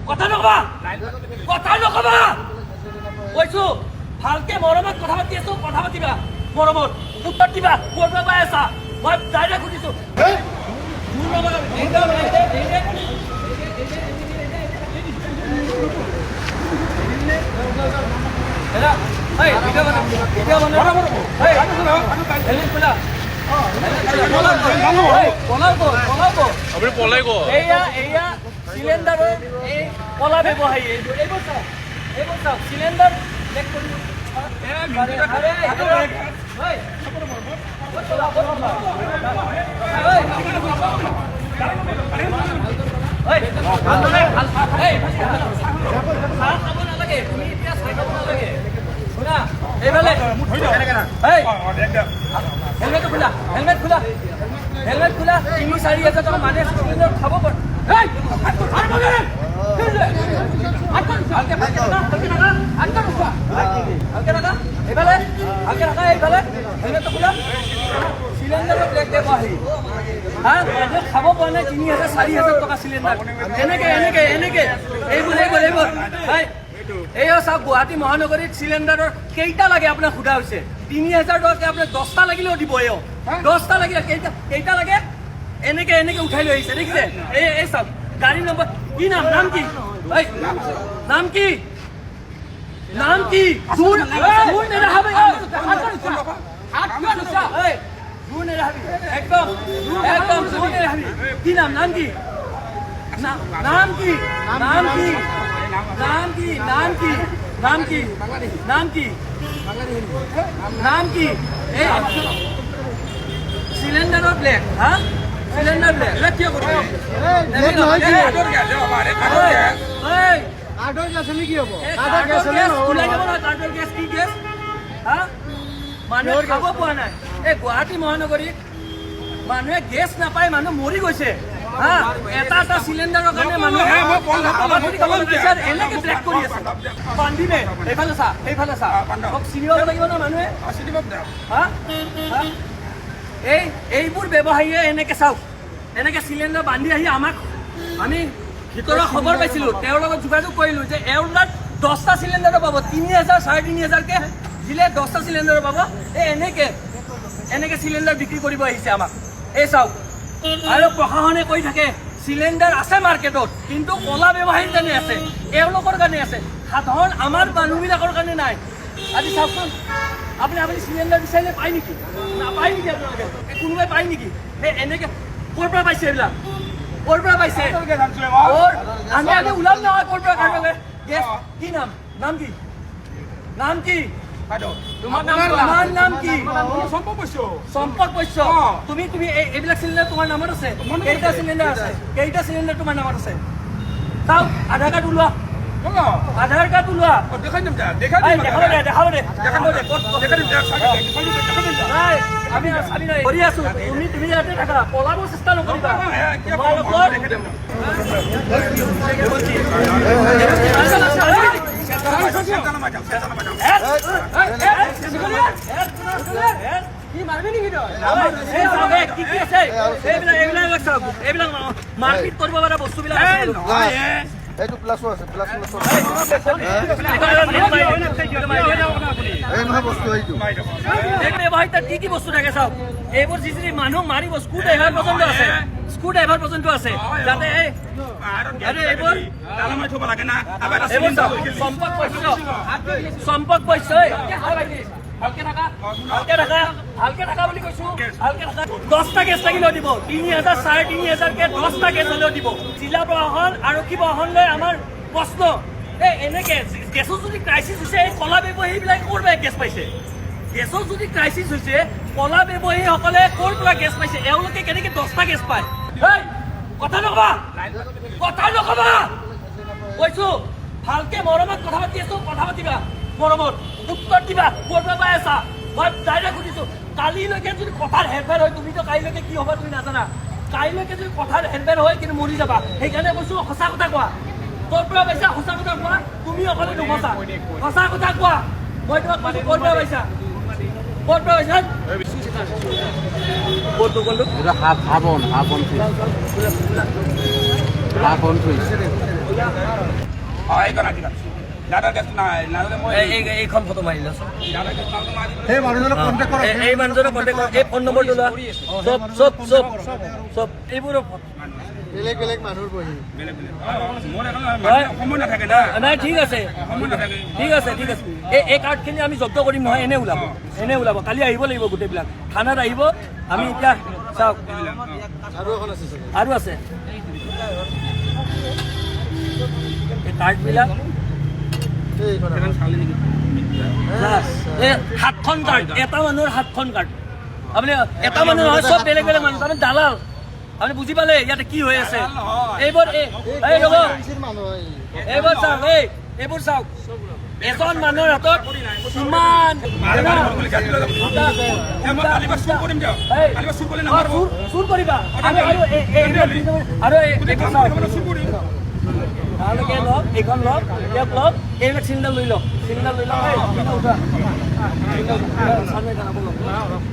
কথা নকবা কৈছো ভালকে মৰমত কথা পাতি আছো কথা পাতিবা মৰমত উত্তৰ দিবা ক'ৰ পৰা পাই আছা মই ডাইৰেক্ট সুধিছো সিলিন্ডাৰেৰ কলা ব্যবহাৰী সিলিন্ডাৰ হেলমেট খোলা হেলমেট খোলা ৩-৪ হাজাৰ টকা মানে খাব পাৰ খাব পৰা নাই ৩,০০০-৪,০০০ টকা চিলিণ্ডাৰ এনেকে এইবোৰ এই চাওক গুৱাহাটী মহানগৰীত চিলিণ্ডাৰৰ কেইটা লাগে আপোনাক সোধা হৈছে ৩,০০০ টকাকে আপোনাক 10টা লাগিলেও দিব 10টা লাগিলে কেইটা লাগে এনেকে উঠাই লৈ আহিছে দেখিছে এই চাওক গাড়ী নম্বৰ কি নাম কি নাম কি জোৰ নেৰাহাবি একদম জোৰ নেৰাহাবি কি নাম কি সিলিন্ডাৰ ব্ল্যাক হ্যাঁ সিলিন্ডাৰ ব্ল্যাক কিয় কৰবে কাৰ্ডৰ গ্যাস হলে কি হ'ব কাৰ্ডৰ গ্যাস হলে ওলাই যাব না কাৰ্ডৰ গ্যাস কি গ্যাস হ্যাঁ মানুহে খাব পোৱা নাই এই গুৱাহাটী মহানগৰীত মানুহে গেছ নাপায় মানুহ মৰি গৈছে হ্যাঁ এটা সিলিন্ডাৰৰ কাৰণে মানুহ এনেকে ব্লেক কৰি আছে বান্ধিবে এইফালে চা মোক চিনিব লাগিব ন মানুহে হ্যাঁ এইবোৰ ব্যৱসায়ীয়ে এনেকে চাওক এনেকে সিলিন্ডাৰ বান্ধি আহি আমাক আমি ভিতৰৰ খবৰ পাইছিলোঁ তেওঁৰ লগত যোগাযোগ কৰিলোঁ যে এওঁৰ তাত 10টা সিলিন্ডাৰ পাব ৩,০০০-৩,৫০০কে দিলে 10টা সিলিন্ডাৰ পাব এনেকে সিলিন্ডাৰ বিক্ৰী কৰিব আহিছে আমাক এই চাওক আৰু প্ৰশাসনে কৈ থাকে সিলিন্ডাৰ আছে মাৰ্কেটত কিন্তু কলা ব্যৱসায়ীৰ কাৰণে আছে এওঁলোকৰ কাৰণে আছে সাধাৰণ আমাৰ মানুহবিলাকৰ কাৰণে নাই আজি চাওকচোন আপুনি সিলিন্ডাৰ বিচাৰিলে পায় নেকি নাপায় নেকি আপোনালোকে কোনোবাই পায় নেকি এনেকে ক'ৰ পৰা পাইছে এইবিলাক ক'ৰ পৰা পাইছে আমি ওলাম নহয় ক'ৰ পৰা কাৰোবাকে গেছ কি নাম কি তোমাৰ নাম কি সম্পক বৈশ্য তুমি এইবিলাক চিলিণ্ডাৰ তোমাৰ নামত আছে কেইটা চিলিণ্ডাৰ তোমাৰ নামত আছে চাওক আধাৰ কাৰ্ড ওলোৱা আমি কৰি আছো তুমি ইয়াতে থাকা পলাব চেষ্টা নকৰিবা এইবিলাক মাৰপিট কৰিব পৰা বস্তুবিলাক এইটো প্লাসো আছে কি বস্তু থাকে চাওক এইবোৰ যি মানুহ মাৰিব স্ক্ৰু ড্ৰাইভাৰ পৰ্যন্ত আছে যাতে সম্পক বৈশ্য ভালকে থাকা বুলি কৈছো ভালকে থাকা 10টা গেছ লাগিলেও দিব ৩,০০০-৩,৫০০কে 10টা গেছ হলেও দিব জিলা প্ৰশাসন আৰক্ষী প্ৰশাসনলৈ আমাৰ প্ৰশ্ন এনেকে গেছৰ যদি ক্ৰাইচিছ হৈছে এই কলা ব্যৱসায়ীবিলাকে ক'ৰ পৰা গেছ পাইছে গেছৰ যদি ক্ৰাইচিছ হৈছে কলা ব্যৱসায়ীসকলে ক'ৰ পৰা গেছ পাইছে এওঁলোকে কেনেকে 10টা গেছ পায় কথা নকবা কৈছো ভালকে মৰমত কথা পাতি আছো কথা পাতিবা মৰমত উত্তৰ দিবা ক'ৰ পৰা পাই আছা মই ডাইৰেক্ট সুধিছো কালিলৈকে যদি কথাৰ হেৰফেৰ হয় তুমিতো কাইলৈকে কি হ'ব তুমি নাজানা কাইলৈকে যদি কথাৰ হেৰফেৰ হয় কিন্তু মৰি যাবা সেইকাৰণে কৈছো সঁচা কথা কোৱা ক'ৰ পৰা পাইছা সঁচা কথা কোৱা তুমি অকলে নুসঁচা সঁচা কথা কোৱা মই তোমাক কৈছো ক'ৰ পৰা পাইছা half on twist. এইখন ফটো মাৰি লৈছোঁ সেই মানুহজনক কণ্টেক্ট কৰক এই মানুহজনক কণ্টেক্ট কৰক এই ফোন নম্বৰটো লোৱা চব এইবোৰৰ বেলেগ বেলেগ মানুহৰ বহি নাই ঠিক আছে এই কাৰ্ডখিনি আমি জব্দ কৰিম নহয় এনে ওলাব কালি আহিব লাগিব গোটেইবিলাক থানাত আহিব আমি এতিয়া চাওক আৰু এখন আছে চাগে আৰু আছে এই কাৰ্ডবিলাক এইখন এই 7খন কাৰ্ড এটা মানুহৰ 7খন কাৰ্ড আপুনি এটা মানুহ নহয় চব বেলেগ বেলেগ মানুহ তাৰমানে দালাল আপুনি বুজি পালে ইয়াতে কি হৈ আছে এইবোৰ এইবোৰ চাওক এইবোৰ চাওক এজন মানুহৰ হাতত কিমান চুৰ কৰিবা আৰু এইখন লওক ইয়াক লওক এইবিলাক চিলিণ্ডাৰ লৈ লওক